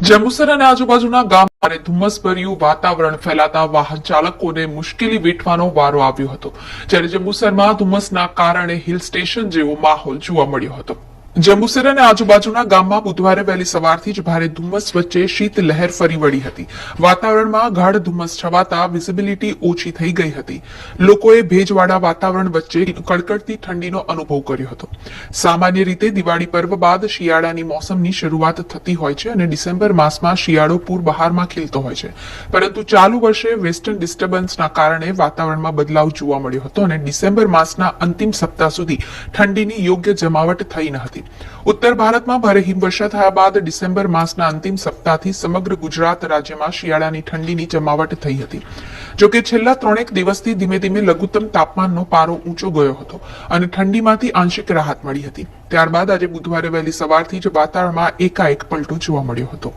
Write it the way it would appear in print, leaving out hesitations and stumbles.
જંબુસર અને આજુબાજુના ગામમાં ધુમ્મસભર્યું વાતાવરણ ફેલાતા વાહન ચાલકોને મુશ્કેલી વેઠવાનો વારો આવ્યો હતો. જ્યારે જંબુસરમાં ધુમ્મસના કારણે હિલ સ્ટેશન જેવો માહોલ જોવા મળ્યો હતો. જંબુસર અને આજુબાજુના ગામમાં બુધવારે વહેલી સવારથી જ ભારે ધુમ્મસ વચ્ચે શીત લહેર ફરી વળી હતી. વાતાવરણમાં ગાઢ ધુમ્મસ છવાતા વિઝિબિલિટી ઓછી થઈ ગઈ હતી. લોકોએ ભેજવાળા વાતાવરણ વચ્ચે કડકડતી ઠંડીનો અનુભવ કર્યો હતો. સામાન્ય રીતે દિવાળી પર્વ બાદ શિયાળાની મોસમની શરૂઆત થતી હોય છે અને ડિસેમ્બર માસમાં શિયાળો પૂર બહારમાં ખીલતો હોય છે. પરંતુ ચાલુ વર્ષે વેસ્ટર્ન ડિસ્ટર્બન્સના કારણે વાતાવરણમાં બદલાવ જોવા મળ્યો હતો અને ડિસેમ્બર માસના અંતિમ સપ્તાહ સુધી ઠંડીની યોગ્ય જમાવટ થઈ ન હતી. ઉત્તર ભારતમાં ભારે હિમવર્ષા થયા બાદ ડિસેમ્બર માસના અંતિમ સપ્તાહથી સમગ્ર ગુજરાત રાજ્યમાં શિયાળાની ઠંડીની જમાવટ થઈ હતી. જોકે છેલ્લા 3 દિવસથી ધીમે ધીમે લઘુત્તમ તાપમાનનો પારો ઊંચો ગયો હતો અને ઠંડીમાંથી આંશિક રાહત મળી હતી. ત્યારબાદ આજે બુધવારે વહેલી સવારથી જ વાતાવરણમાં એકાએક પલટો જોવા મળ્યો હતો.